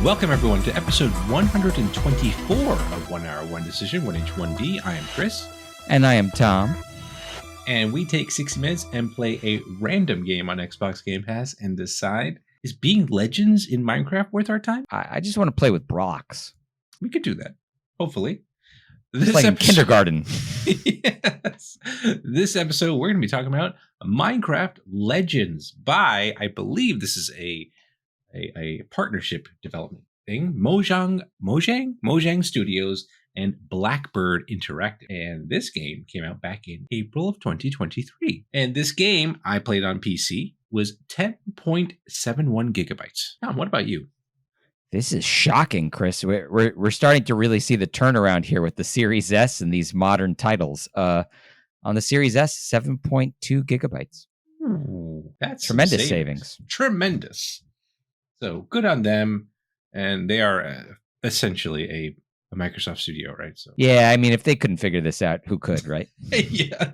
Welcome, everyone, to episode 124 of 1 Hour, 1 Decision, 1H1D. I am Chris. And I am Tom. And we take 60 minutes and play a random game on Xbox Game Pass and decide, is being legends in Minecraft worth our time? I just want to play with blocks. We could do that, hopefully. This like in kindergarten. Yes. This episode, we're going to be talking about Minecraft Legends by, I believe this is a partnership development thing, Mojang Studios and Blackbird Interactive. And this game came out back in April of 2023. And this game I played on PC was 10.71 gigabytes. Tom, what about you? This is shocking, Chris. We're starting to really see the turnaround here with the Series S and these modern titles. On the Series S, 7.2 gigabytes. Ooh, that's tremendous savings. Tremendous. So good on them. And they are essentially a Microsoft studio, right? So yeah, I mean, if they couldn't figure this out, who could, right? Yeah.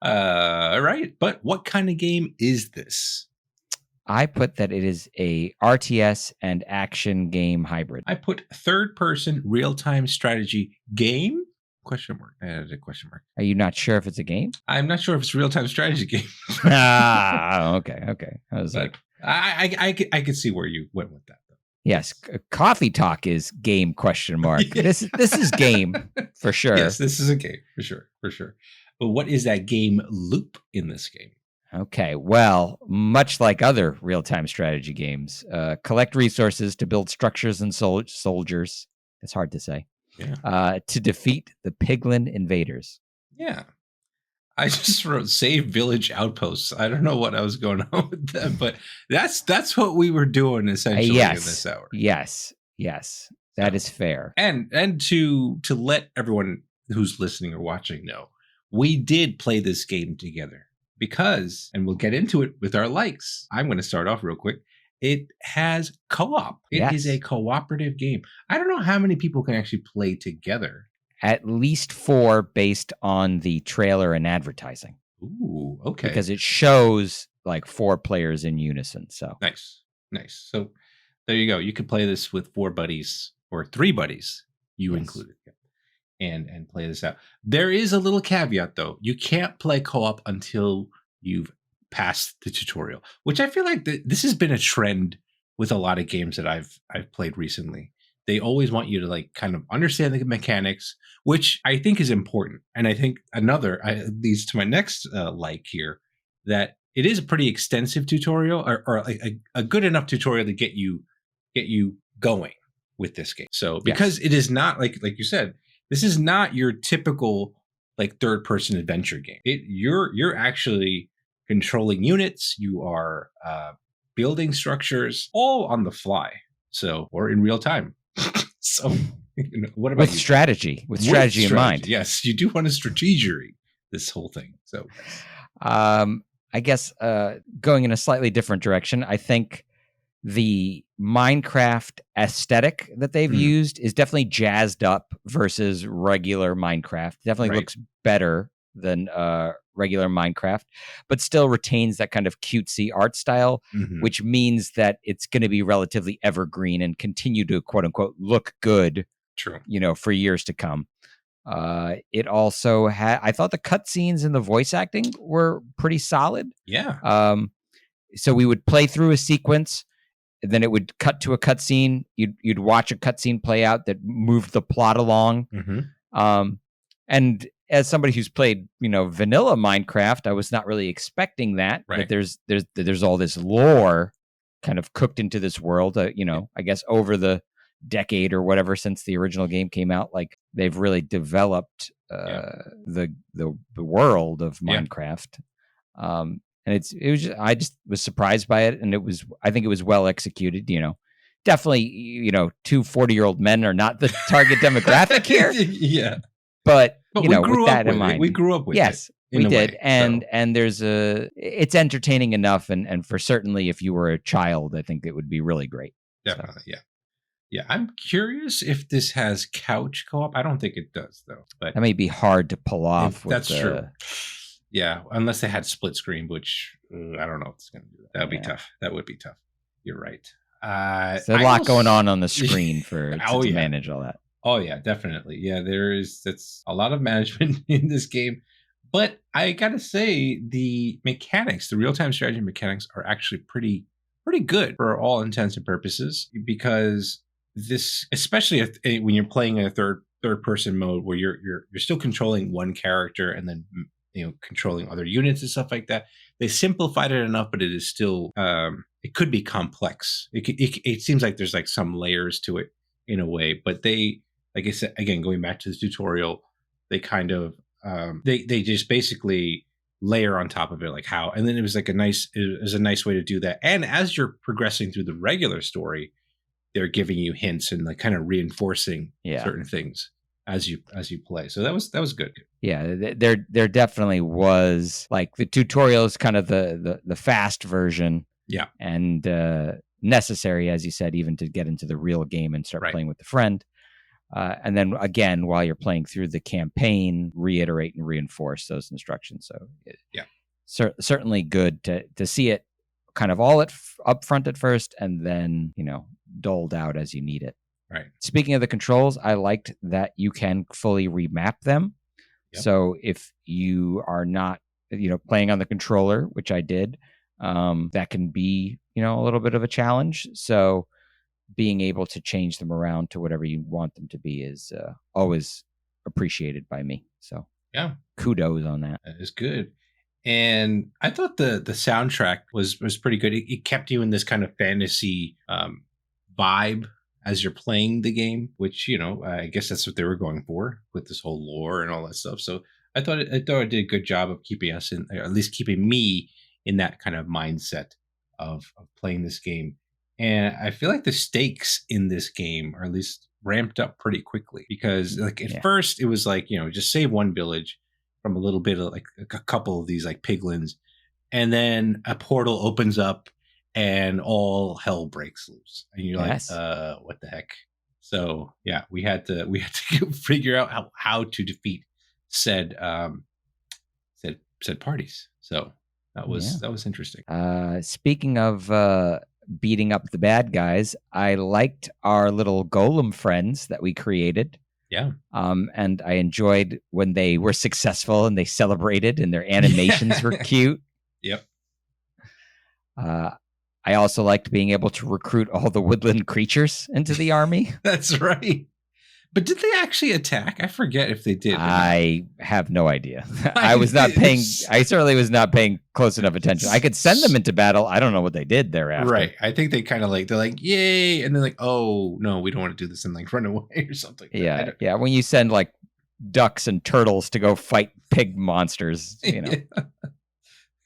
Right. But what kind of game is this? I put that it is a RTS and action game hybrid. I put third-person real-time strategy game? Question mark. I added a question mark. Are you not sure if it's a game? I'm not sure if it's a real-time strategy game. Okay. I was like, I could see where you went with that. Though. Yes, Coffee Talk is game question mark. Yeah. This is game for sure. Yes, this is a game for sure. But what is that game loop in this game? Okay, well, much like other real-time strategy games, collect resources to build structures and soldiers. It's hard to say. Yeah. To defeat the Piglin invaders. Yeah. I just wrote save village outposts. I don't know what I was going on with them, but that's what we were doing essentially in this hour. Yes. That is fair. And to let everyone who's listening or watching know, we did play this game together. Because, and we'll get into it with our likes. I'm going to start off real quick. It has co-op. It is a cooperative game. I don't know how many people can actually play together. At least 4 based on the trailer and advertising. Ooh, okay. Because it shows like 4 players in unison. So nice. So there you go. You could play this with 4 buddies or 3 buddies, included. And play this out. There is a little caveat, though. You can't play co-op until you've passed the tutorial, which I feel like this has been a trend with a lot of games that I've played recently. They always want you to like kind of understand the mechanics, which I think is important. And I think leads to my next like here, that it is a pretty extensive tutorial or a good enough tutorial to get you going with this game. So because it is not like you said. This is not your typical like third-person adventure game. You're actually controlling units. You are building structures all on the fly, or in real time. So, what about with strategy in mind? Yes, you do want a strategery this whole thing. So, I guess going in a slightly different direction, I think the Minecraft aesthetic that they've used is definitely jazzed up versus regular Minecraft. Definitely looks better than regular Minecraft, but still retains that kind of cutesy art style, which means that it's going to be relatively evergreen and continue to quote unquote look good. True. For years to come. It also I thought the cutscenes and the voice acting were pretty solid. Yeah. So we would play through a sequence. Then it would cut to a cutscene. You'd watch a cutscene play out that moved the plot along. And as somebody who's played, vanilla Minecraft, I was not really expecting that. Right. That there's all this lore kind of cooked into this world. I guess over the decade or whatever since the original game came out, like they've really developed the world of Minecraft. And I just was surprised by it. And I think it was well executed, definitely, 2 40-year-old men are not the target demographic here. Yeah. But with that in mind, we grew up with it. Yes, we did. And it's entertaining enough. And for certainly if you were a child, I think it would be really great. Definitely. So. Yeah. I'm curious if this has couch co-op. I don't think it does though, but that may be hard to pull off. That's true. Yeah, unless they had split screen, which I don't know if it's going to do that. That would be tough. You're right. There's a lot going on the screen for to yeah. manage all that. Oh yeah, definitely. Yeah, that's a lot of management in this game. But I gotta say, the mechanics, the real-time strategy mechanics, are actually pretty good for all intents and purposes. Because this, especially when you're playing in a third person mode, where you're still controlling one character and then controlling other units and stuff like that. They simplified it enough, but it is still it could be complex. It seems like there's like some layers to it in a way, but they, like I said, again, going back to the tutorial, they kind of they just basically layer on top of it, like how, and then it was a nice way to do that. And as you're progressing through the regular story, they're giving you hints and like kind of reinforcing certain things as you play. So that was good. Yeah, there definitely was, like, the tutorial is kind of the fast version. Yeah, and necessary, as you said, even to get into the real game and start playing with a friend. And then again, while you're playing through the campaign, reiterate and reinforce those instructions. So certainly good to see it kind of all up front at first, and then doled out as you need it. Right. Speaking of the controls, I liked that you can fully remap them. Yep. So if you are not playing on the controller, which I did, that can be a little bit of a challenge. So being able to change them around to whatever you want them to be is always appreciated by me. So yeah, kudos on that. That is good. And I thought the soundtrack was pretty good. It kept you in this kind of fantasy vibe as you're playing the game, which I guess that's what they were going for with this whole lore and all that stuff. So I thought it did a good job of keeping us in, or at least keeping me in that kind of mindset of playing this game. And I feel like the stakes in this game are at least ramped up pretty quickly, because like at first it was like, just save one village from a little bit of like a couple of these like piglins, and then a portal opens up and all hell breaks loose, and you're like, what the heck? So yeah, we had to figure out how to defeat said parties. So that was interesting. Speaking of beating up the bad guys, I liked our little golem friends that we created. Yeah. And I enjoyed when they were successful and they celebrated, and their animations were cute. Yep. I also liked being able to recruit all the woodland creatures into the army. That's right. But did they actually attack? I forget if they did. I have no idea. I certainly was not paying close enough attention. I could send them into battle. I don't know what they did thereafter. Right. I think they kind of they're like, yay. And then like, oh, no, we don't want to do this, and like run away or something. Yeah. Yeah. When you send like ducks and turtles to go fight pig monsters,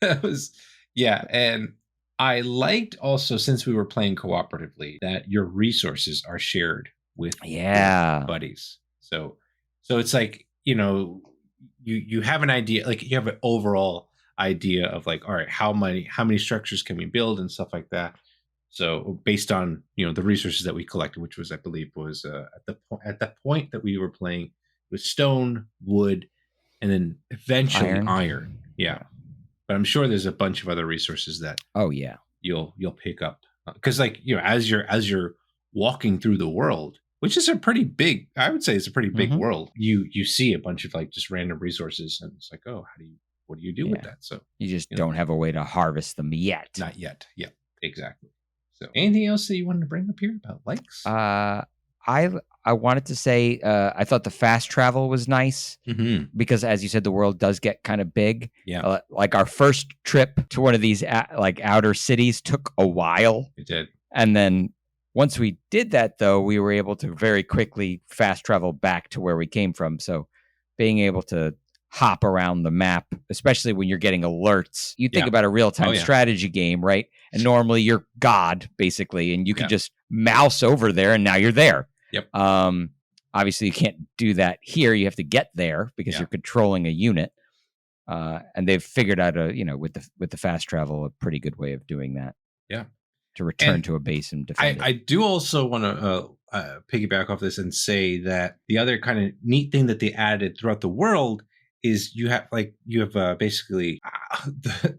That was, and I liked also, since we were playing cooperatively, that your resources are shared with buddies. So it's like, you have an idea, like you have an overall idea of like, all right, how many structures can we build and stuff like that. So based on the resources that we collected, which was, I believe, was at the point that we were playing, with stone, wood, and then eventually iron. Yeah. But I'm sure there's a bunch of other resources that you'll pick up, because like as you're walking through the world, which is a pretty big, I would say it's a pretty big world, you see a bunch of like just random resources, and it's like, oh, what do you do with that? So you just don't have a way to harvest them yet. Not yet. Yeah, exactly. So anything else that you wanted to bring up here about likes? I wanted to say I thought the fast travel was nice, because, as you said, the world does get kind of big. Yeah. Like our first trip to one of these outer cities took a while. It did. And then once we did that, though, we were able to very quickly fast travel back to where we came from. So being able to hop around the map, especially when you're getting alerts, you think about a real-time strategy game, right? And normally you're God, basically, and you can just mouse over there, and now you're there. Yep. Obviously, you can't do that here. You have to get there because you're controlling a unit. And they've figured out with the fast travel, a pretty good way of doing that. Yeah. To return to a base and defend it. I do also want to piggyback off this and say that the other kind of neat thing that they added throughout the world is you have basically the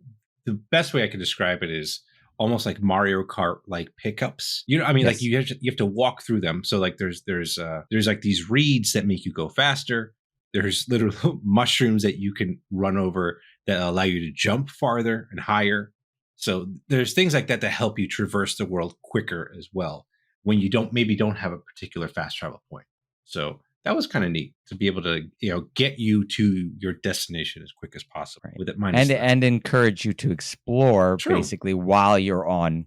best way I can describe it is almost like Mario Kart like pickups. You know, I mean, like Yes. you have to walk through them. So like there's like these reeds that make you go faster. There's literal mushrooms that you can run over that allow you to jump farther and higher. So there's things like that that help you traverse the world quicker as well when you don't have a particular fast travel point. So that was kind of neat to be able to, you know, get you to your destination as quick as possible Right. with it minus and encourage you to explore True. basically while you're on,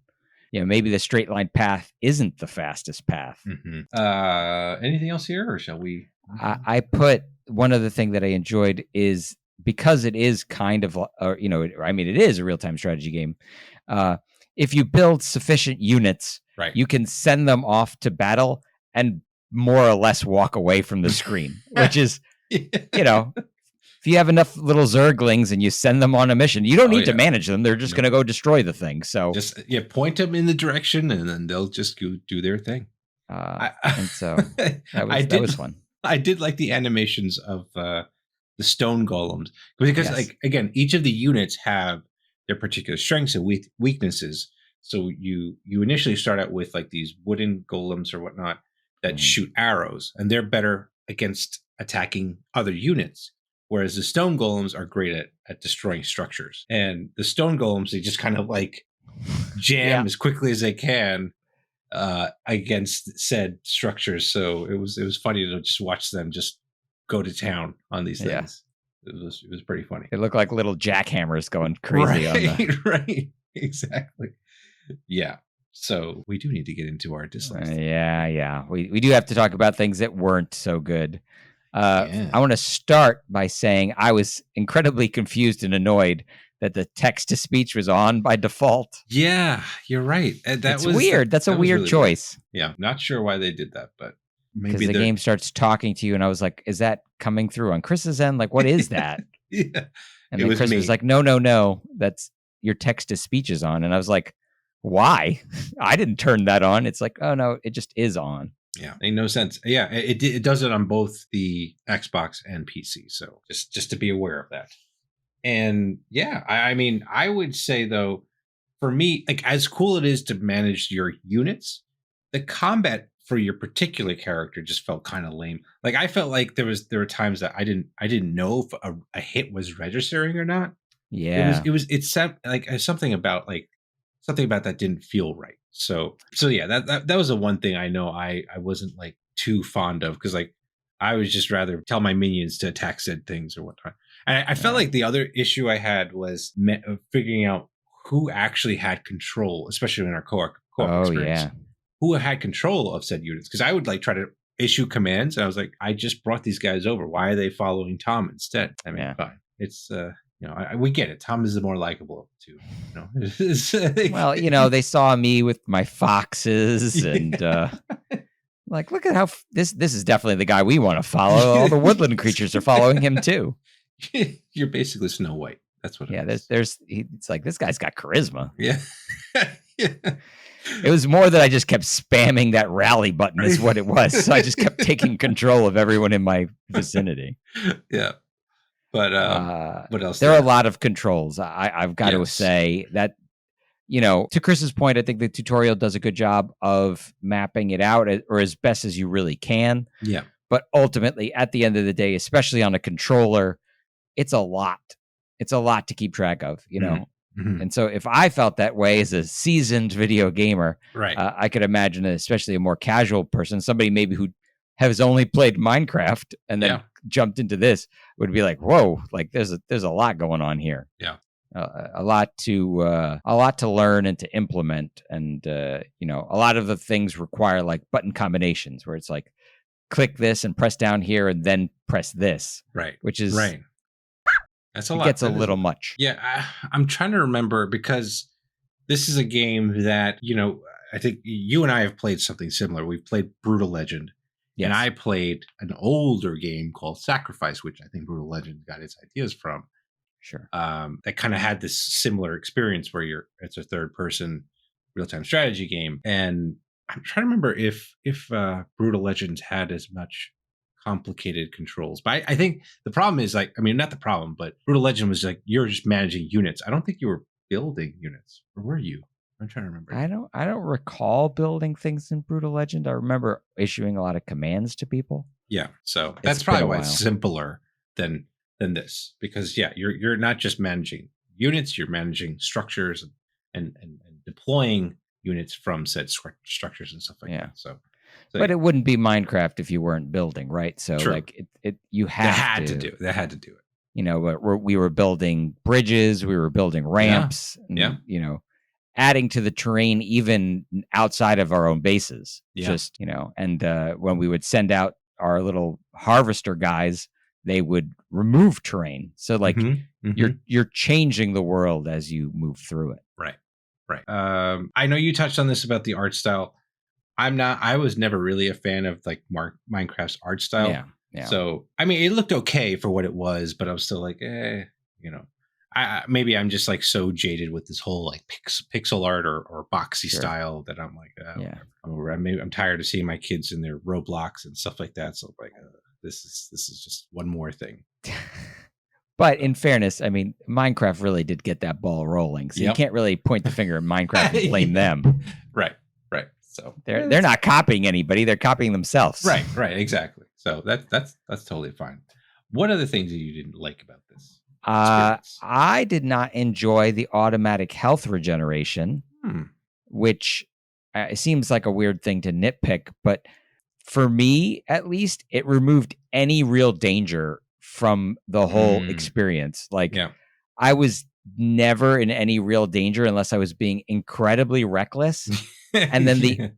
you know, maybe the straight line path isn't the fastest path. Anything else here, or shall we? I put one other thing that I enjoyed is because it is kind of, or you know, I mean, it is a real time strategy game. If you build sufficient units, Right. you can send them off to battle and more or less walk away from the screen, which is, you know, if you have enough little zerglings and you send them on a mission, you don't need to manage them. They're just going to go destroy the thing. So just point them in the direction and then they'll just go do their thing. And so that was fun. I did like the animations of the stone golems because like, again, each of the units have their particular strengths and weaknesses. So you initially start out with like these wooden golems or whatnot that shoot arrows, and they're better against attacking other units. Whereas the stone golems are great at destroying structures. And the stone golems, they just kind of like jam as quickly as they can against said structures. So it was funny to just watch them just go to town on these things. It was pretty funny. They look like little jackhammers going crazy on the... Right, exactly. Yeah. So we do need to get into our dislikes. We do have to talk about things that weren't so good. I want to start by saying I was incredibly confused and annoyed that the text to speech was on by default. Yeah, you're right. That's weird. That's a weird choice. Weird. Yeah, not sure why they did that, but maybe because the game starts talking to you, and I was like, "Is that coming through on Chris's end? Like, what is that?" Yeah, and then Chris was like, "No, that's your text to speech is on," and I was like, "Why? I didn't turn that on." It's like, "Oh no, it just is on." Yeah, ain't no sense. Yeah, it does it on both the Xbox and PC. So just to be aware of that. And yeah, I mean, I would say though, for me, like as cool it is to manage your units, the combat for your particular character just felt kind of lame. Like I felt like there were times that I didn't know if a hit was registering or not. Yeah, it's like something about that didn't feel right. So yeah, that was the one thing I know I wasn't like too fond of, because like I would just rather tell my minions to attack said things or whatnot. And I felt like the other issue I had was figuring out who actually had control, especially in our co-op experience. Who had control of said units? Because I would like try to issue commands, and I was like, I just brought these guys over. Why are they following Tom instead? I mean, fine. It's you know, we get it. Tom is the more likable of the two. You know? Well, you know, they saw me with my foxes and like, look at how this is definitely the guy we want to follow. All the woodland creatures are following him too. You're basically Snow White. That's what. Yeah, it's like this guy's got charisma. Yeah. Yeah. It was more that I just kept spamming that rally button is what it was. So I just kept taking control of everyone in my vicinity. Yeah. But what else? There are a lot of controls. I've got to say that, you know, to Chris's point, I think the tutorial does a good job of mapping it out, or as best as you really can. Yeah. But ultimately, at the end of the day, especially on a controller, it's a lot. It's a lot to keep track of, you know. Mm-hmm. And so if I felt that way as a seasoned video gamer, right, I could imagine, especially a more casual person, somebody maybe who has only played Minecraft and then jumped into this, would be like, whoa, like there's a lot going on here. Yeah. A lot to learn and to implement. And, you know, a lot of the things require like button combinations where it's like, click this and press down here and then press this. Right. Which is, right. That's a lot. It gets a little much. Yeah. I'm trying to remember, because this is a game that, you know, I think you and I have played something similar. We've played Brutal Legend. Yes. And I played an older game called Sacrifice, which I think Brutal Legend got its ideas from. Sure. That kind of had this similar experience where it's a third person real-time strategy game. And I'm trying to remember if Brutal Legends had as much complicated controls. But I think the problem is, like, I mean, not the problem, but Brutal Legend was like, you're just managing units. I don't think you were building units. Or were you? I'm trying to remember. I don't recall building things in Brutal Legend. I remember issuing a lot of commands to people. Yeah, so It's that's been probably a why while. it's simpler than this, because you're not just managing units, you're managing structures and deploying units from said structures and stuff like Yeah. that. So But it wouldn't be Minecraft if you weren't building, right? So True. like you they have had to do it. They had to do it. You know, we were building bridges, we were building ramps, and you know, adding to the terrain even outside of our own bases. Yeah. Just, you know, and when we would send out our little harvester guys, they would remove terrain. So like you're changing the world as you move through it. Right. I know you touched on this about the art style. I was never really a fan of like Minecraft's art style. Yeah. So, I mean, it looked okay for what it was, but I was still like, you know, maybe I'm just like so jaded with this whole like pixel art or boxy style that I'm like, I'm tired of seeing my kids in their Roblox and stuff like that. So like, this is just one more thing. But in fairness, I mean, Minecraft really did get that ball rolling. So you can't really point the finger at Minecraft and blame them. Right. So they're not copying anybody; they're copying themselves. Right. Exactly. So that's totally fine. What other things that you didn't like about this? I did not enjoy the automatic health regeneration, which seems like a weird thing to nitpick, but for me, at least, it removed any real danger from the whole experience. Like, I was never in any real danger unless I was being incredibly reckless. And then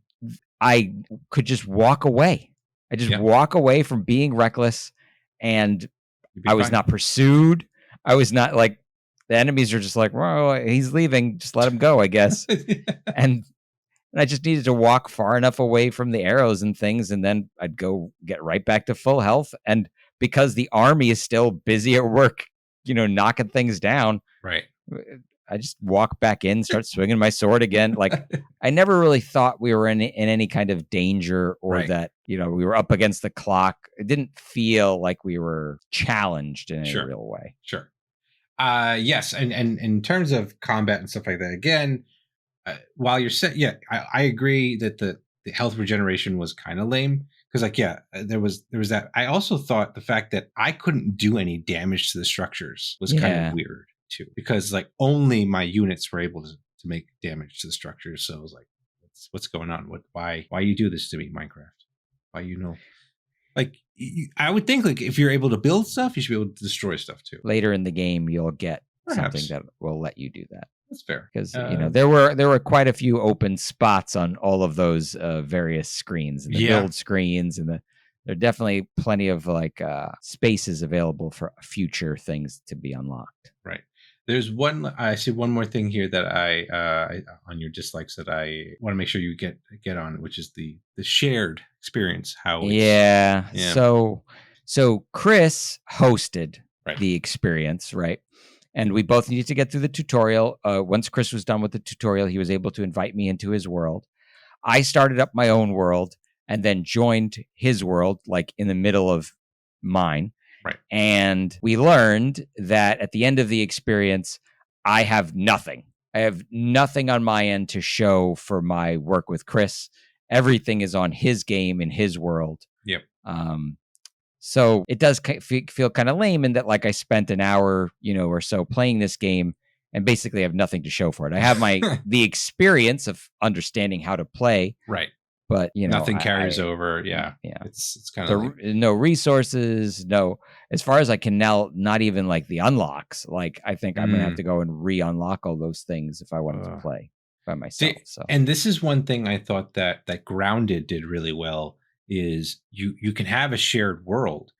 I could just walk away. I just walk away from being reckless, and I was not pursued. I was not like, the enemies are just like, well, he's leaving. Just let him go, I guess. And I just needed to walk far enough away from the arrows and things, and then I'd go get right back to full health. And because the army is still busy at work, you know, knocking things down, right? I just walk back in, start swinging my sword again. Like, I never really thought we were in any kind of danger or that, you know, we were up against the clock. It didn't feel like we were challenged in any real way. Sure. Yes. And in terms of combat and stuff like that, again, while you're set, I agree that the health regeneration was kind of lame. Because like, there was that. I also thought the fact that I couldn't do any damage to the structures was kind of weird too, because like only my units were able to make damage to the structures. So I was like, what's going on? Why you do this to me, Minecraft? Why, you know, like I would think like if you're able to build stuff, you should be able to destroy stuff too. Later in the game, you'll get something that will let you do that. That's fair, because you know there were quite a few open spots on all of those various screens, and the build screens, and there are definitely plenty of like spaces available for future things to be unlocked. Right. There's I see one more thing here that I on your dislikes that I want to make sure you get on, which is the shared experience. How So Chris hosted the experience, right? And we both needed to get through the tutorial. Once Chris was done with the tutorial, he was able to invite me into his world. I started up my own world and then joined his world, like in the middle of mine. Right. And we learned that at the end of the experience, I have nothing. I have nothing on my end to show for my work with Chris. Everything is on his game in his world. Yep. So it does feel kind of lame in that, like, I spent an hour, you know, or so playing this game and basically have nothing to show for it. I have the experience of understanding how to play. Right. But, you know, nothing carries over. Yeah. It's kind of no resources. No, as far as I can now, not even like the unlocks. Like, I think I'm going to have to go and re-unlock all those things if I wanted to play by myself. And this is one thing I thought that Grounded did really well. Is you can have a shared world,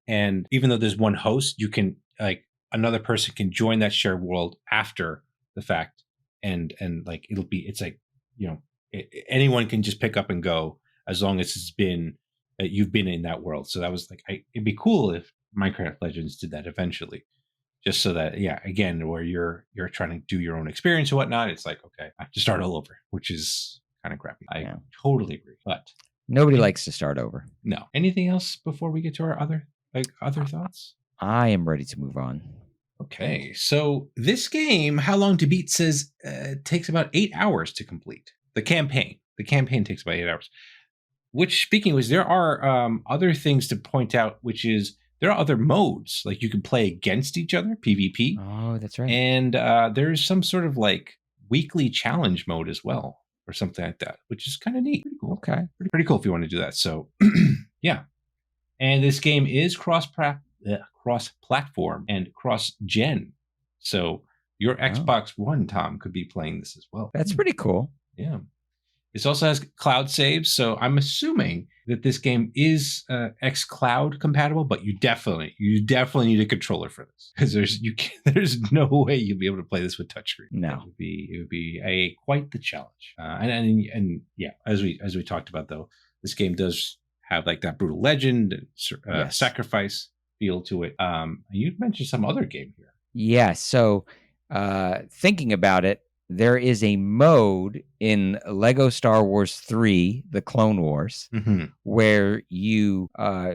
and even though there's one host, you can, like, another person can join that shared world after the fact, and like it's like, you know, anyone can just pick up and go as long as you've been in that world. So that was like, it'd be cool if Minecraft Legends did that eventually, just so that again, where you're trying to do your own experience or whatnot, it's like, okay, I have to start all over, which is kind of crappy. I totally agree, but. Nobody likes to start over. No. Anything else before we get to our other thoughts? I am ready to move on. Okay, so this game, How Long to Beat, says takes about 8 hours to complete. The campaign takes about 8 hours. Which, speaking of which, there are other things to point out, which is there are other modes. Like you can play against each other, PvP. Oh, that's right. And there's some sort of like weekly challenge mode as well, or something like that, which is kind of neat. Pretty cool. Okay. Pretty cool if you want to do that. So, yeah. And this game is cross-platform and cross-gen. So your Xbox One, Tom, could be playing this as well. That's pretty cool. Yeah. This also has cloud saves, so I'm assuming that this game is xCloud compatible, but you definitely need a controller for this, because there's no way you'll be able to play this with touchscreen. No, it would be quite the challenge. And yeah, as we talked about though, this game does have like that brutal legend and sacrifice feel to it. You mentioned some other game here. Yeah. So thinking about it, there is a mode in Lego Star Wars 3, The Clone Wars, where you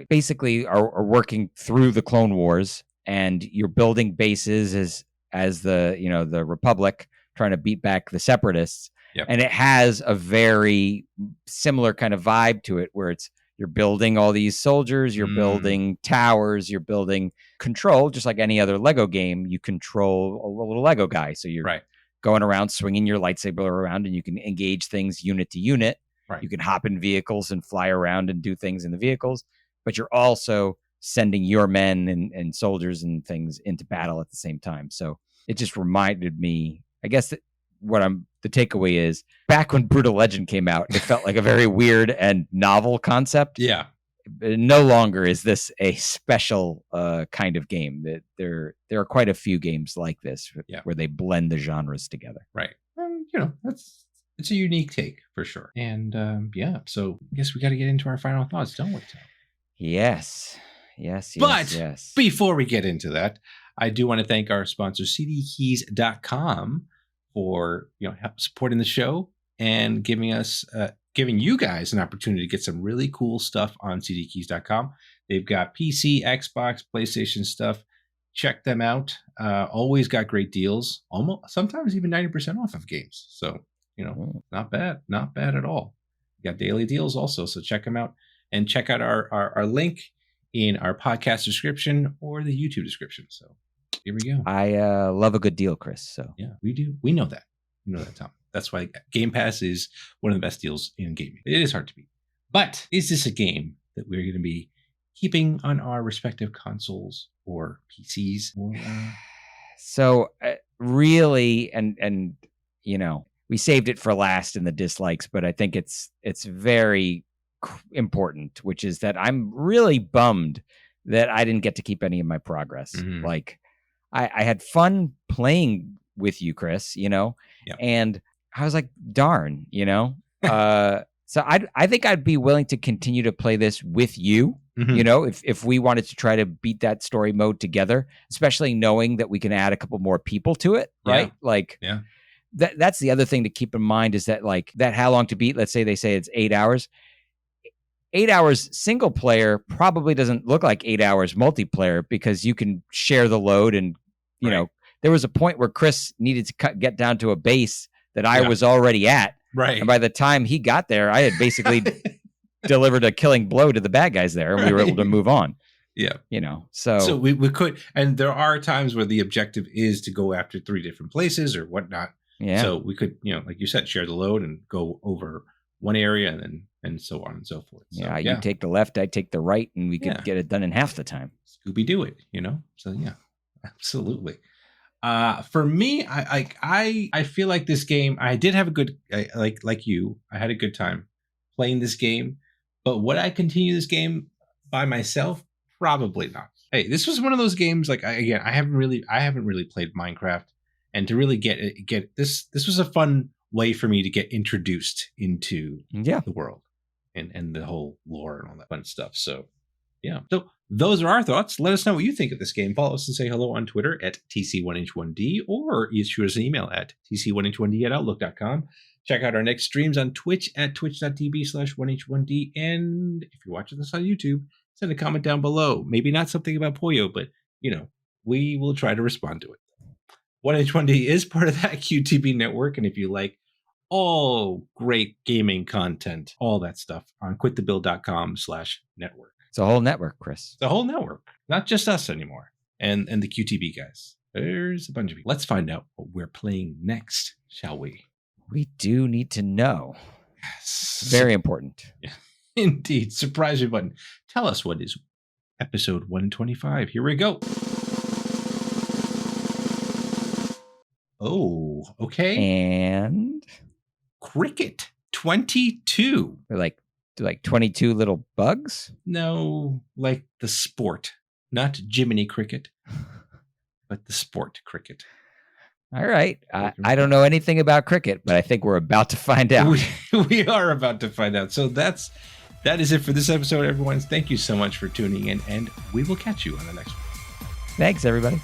basically are working through the Clone Wars, and you're building bases as the Republic trying to beat back the Separatists. Yep. And it has a very similar kind of vibe to it, where you're building all these soldiers, you're building towers, you're building control, just like any other Lego game. You control a little Lego guy, so you're going around swinging your lightsaber around, and you can engage things unit to unit. Right. You can hop in vehicles and fly around and do things in the vehicles, but you're also sending your men and soldiers and things into battle at the same time. So it just reminded me, I guess, that the takeaway is, back when Brutal Legend came out, it felt like a very weird and novel concept. Yeah. No longer is this a special kind of game. That there are quite a few games like this where they blend the genres together. Right. It's a unique take for sure. And so I guess we got to get into our final thoughts, don't we, Tom? Yes. But before we get into that, I do want to thank our sponsor, cdkeys.com, for supporting the show and giving you guys an opportunity to get some really cool stuff on cdkeys.com. They've got PC, Xbox, PlayStation stuff. Check them out. Always got great deals. Almost sometimes even 90% off of games. So, not bad at all. We got daily deals also. So check them out, and check out our link in our podcast description or the YouTube description. So here we go. I love a good deal, Chris. So yeah, we do. We know that. Tom. That's why Game Pass is one of the best deals in gaming. It is hard to beat. But is this a game that we're going to be keeping on our respective consoles or PCs? So really, and we saved it for last in the dislikes, but I think it's very important, which is that I'm really bummed that I didn't get to keep any of my progress. Mm-hmm. Like I had fun playing with you, Chris, and I was like, darn, so I think I'd be willing to continue to play this with you, if we wanted to try to beat that story mode together, especially knowing that we can add a couple more people to it, right? That's the other thing to keep in mind, is that that How Long to Beat, let's say they say it's 8 hours. 8 hours single player probably doesn't look like 8 hours multiplayer, because you can share the load, and there was a point where Chris needed to get down to a base that I was already at. Right. And by the time he got there, I had basically delivered a killing blow to the bad guys there, and we were able to move on. Yeah. So we could, and there are times where the objective is to go after 3 different places or whatnot. Yeah. So we could, like you said, share the load and go over one area, and so on and so forth. So, you take the left, I take the right, and we could get it done in half the time. Scooby-Doo it, So yeah, absolutely. For me, I feel like this game, I did have a good, like you, I had a good time playing this game, but would I continue this game by myself? Probably not. Hey, this was one of those games, I haven't really played Minecraft, and to really get this was a fun way for me to get introduced into the world and the whole lore and all that fun stuff. So yeah. So those are our thoughts. Let us know what you think of this game. Follow us and say hello on Twitter at TC1H1D, or you shoot us an email at TC1H1D@outlook.com. Check out our next streams on Twitch at twitch.tv/1H1D. And if you're watching this on YouTube, send a comment down below. Maybe not something about Poyo, but we will try to respond to it. 1H1D is part of that QTB network, and if you like all great gaming content, all that stuff on quitthebill.com/network. It's a whole network, Chris. It's a whole network, not just us anymore, and the QTB guys. There's a bunch of people. Let's find out what we're playing next, shall we? We do need to know. Yes. Very important. Yeah, indeed. Surprise me button. Tell us what is episode 125. Here we go. Oh, okay. And Cricket 22. they're like 22 little bugs. No, like the sport, not Jiminy Cricket, but the sport cricket. All right. I don't know anything about cricket, but I think we're about to find out. We are about to find out. So that is it for this episode, everyone. Thank you so much for tuning in, and we will catch you on the next one. Thanks, everybody.